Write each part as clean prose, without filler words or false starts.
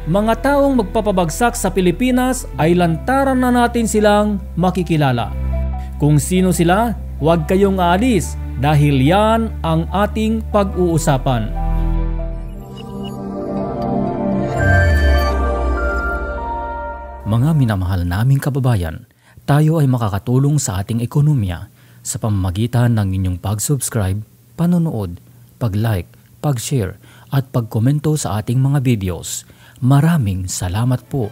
Mga taong magpapabagsak sa Pilipinas ay lantaran na natin silang makikilala. Kung sino sila, huwag kayong aalis dahil yan ang ating pag-uusapan. Mga minamahal naming kababayan, tayo ay makakatulong sa ating ekonomiya sa pamamagitan ng inyong pag-subscribe, panonood, pag-like, pag-share at pag-komento sa ating mga videos. Maraming salamat po.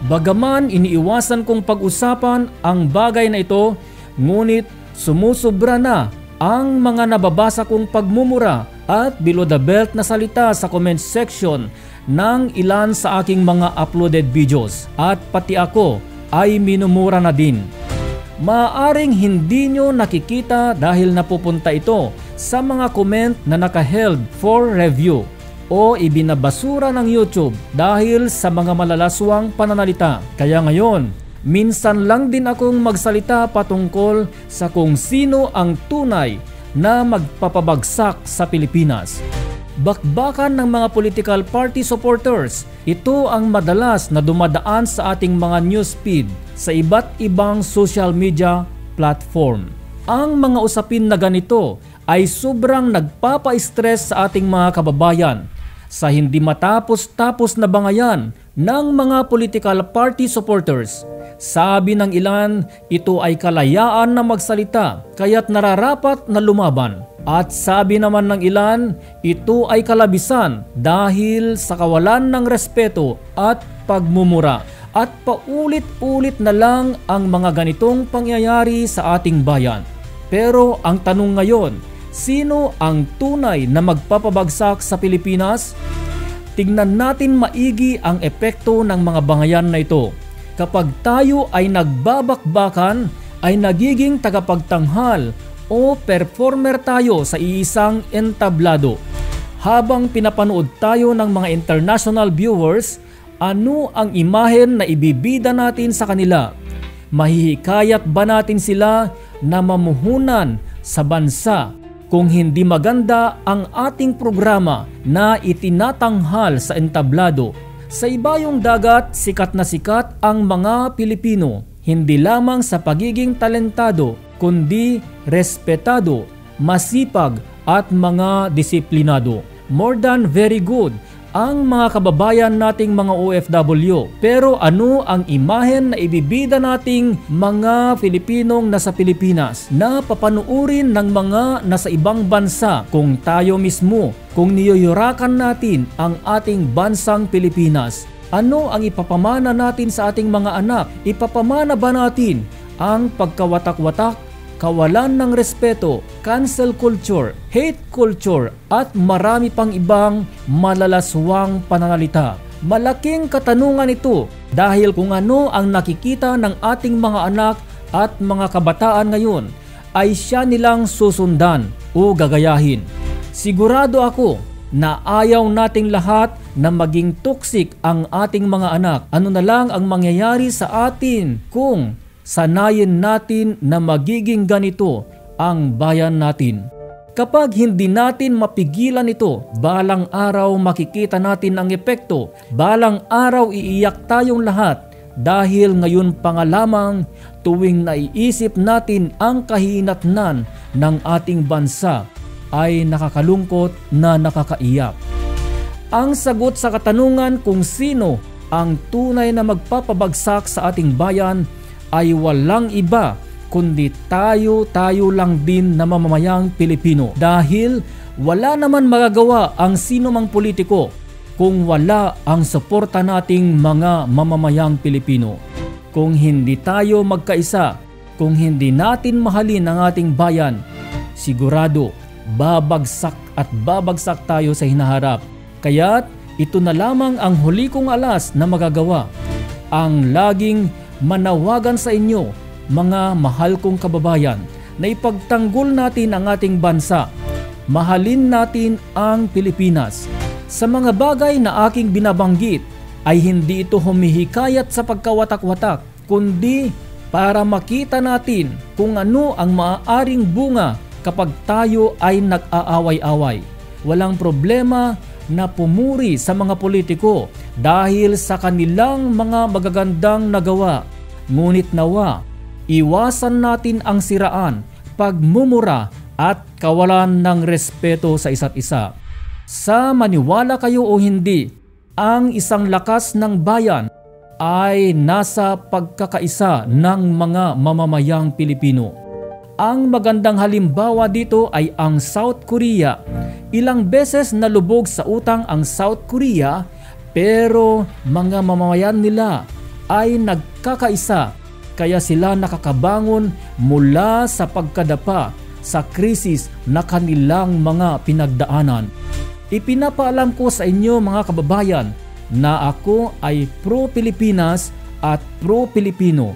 Bagaman iniiwasan kong pag-usapan ang bagay na ito, ngunit sumusobra na ang mga nababasa kong pagmumura at below the belt na salita sa comment section ng ilan sa aking mga uploaded videos, at pati ako ay minumura na din. Maaaring hindi nyo nakikita dahil napupunta ito sa mga comment na naka-held for review o ibinabasura ng YouTube dahil sa mga malalaswang pananalita. Kaya ngayon, minsan lang din akong magsalita patungkol sa kung sino ang tunay na magpapabagsak sa Pilipinas. Bakbakan ng mga political party supporters, ito ang madalas na dumadaan sa ating mga newsfeed sa iba't ibang social media platform. Ang mga usapin na ganito ay sobrang nagpapa-stress sa ating mga kababayan sa hindi matapos-tapos na bangayan ng mga political party supporters. Sabi ng ilan, ito ay kalayaan na magsalita kaya't nararapat na lumaban. At sabi naman ng ilan, ito ay kalabisan dahil sa kawalan ng respeto at pagmumura. At paulit-ulit na lang ang mga ganitong pangyayari sa ating bayan. Pero ang tanong ngayon, sino ang tunay na magpapabagsak sa Pilipinas? Tignan natin maigi ang epekto ng mga bangayan na ito. Kapag tayo ay nagbabakbakan, ay nagiging tagapagtanghal o performer tayo sa iisang entablado. Habang pinapanood tayo ng mga international viewers, ano ang imahen na ibibida natin sa kanila? Mahihikayat ba natin sila na mamuhunan sa bansa kung hindi maganda ang ating programa na itinatanghal sa entablado? Sa ibayong dagat, sikat na sikat ang mga Pilipino, hindi lamang sa pagiging talentado, kundi respetado, masipag at mga disiplinado. More than very good ang mga kababayan nating mga OFW. Pero ano ang imahen na ibibida nating mga Pilipinong nasa Pilipinas na papanuurin ng mga nasa ibang bansa kung tayo mismo, kung niyuyurakan natin ang ating bansang Pilipinas? Ano ang ipapamana natin sa ating mga anak? Ipapamana ba natin ang pagkawatak-watak, kawalan ng respeto, cancel culture, hate culture at marami pang ibang malalaswang pananalita? Malaking katanungan ito dahil kung ano ang nakikita ng ating mga anak at mga kabataan ngayon ay siya nilang susundan o gagayahin. Sigurado ako na ayaw nating lahat na maging toxic ang ating mga anak. Ano na lang ang mangyayari sa atin kung sanayin natin na magiging ganito ang bayan natin? Kapag hindi natin mapigilan ito, balang araw makikita natin ang epekto. Balang araw iiyak tayong lahat dahil ngayon pa nga lamang tuwing naiisip natin ang kahinatnan ng ating bansa ay nakakalungkot na nakakaiyak. Ang sagot sa katanungan kung sino ang tunay na magpapabagsak sa ating bayan ay walang iba kundi tayo lang din na mamamayang Pilipino. Dahil wala naman magagawa ang sino mang politiko kung wala ang suporta nating mga mamamayang Pilipino. Kung hindi tayo magkaisa, kung hindi natin mahalin ang ating bayan, sigurado babagsak at babagsak tayo sa hinaharap. Kaya't ito na lamang ang huli kong alas na magagawa. Ang laging manawagan sa inyo, mga mahal kong kababayan, na ipagtanggol natin ang ating bansa. Mahalin natin ang Pilipinas. Sa mga bagay na aking binabanggit ay hindi ito humihikayat sa pagkawatak-watak, kundi para makita natin kung ano ang maaaring bunga kapag tayo ay nag-aaway-away. walang problema na pumuri sa mga politiko dahil sa kanilang mga magagandang nagawa. Ngunit nawa, iwasan natin ang siraan, pagmumura at kawalan ng respeto sa isa't isa. Sa maniwala kayo o hindi, ang isang lakas ng bayan ay nasa pagkakaisa ng mga mamamayang Pilipino. Ang magandang halimbawa dito ay ang South Korea. Ilang beses nalubog sa utang ang South Korea pero mga mamamayan nila ay nagkakaisa kaya sila nakakabangon mula sa pagkadapa sa krisis na kanilang mga pinagdaanan. Ipinapaalam ko sa inyo mga kababayan na ako ay pro-Pilipinas at pro-Pilipino.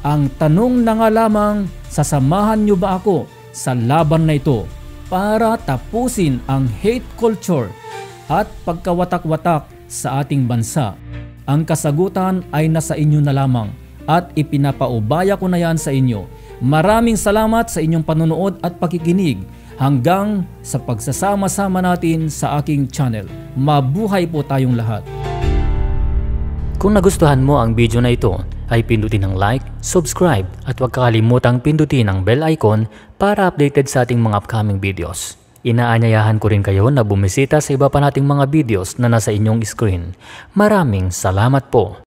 Ang tanong na nga lamang, sasamahan niyo ba ako sa laban na ito para tapusin ang hate culture at pagkawatak-watak sa ating bansa? Ang kasagutan ay nasa inyo na lamang at ipinapaubaya ko na yan sa inyo. Maraming salamat sa inyong panonood at pakikinig hanggang sa pagsasama-sama natin sa aking channel. Mabuhay po tayong lahat. Kung nagustuhan mo ang video na ito, ay pindutin ang like, subscribe at huwag kakalimutang pindutin ang bell icon para updated sa ating mga upcoming videos. Inaanyayahan ko rin kayo na bumisita sa iba pa nating mga videos na nasa inyong screen. Maraming salamat po.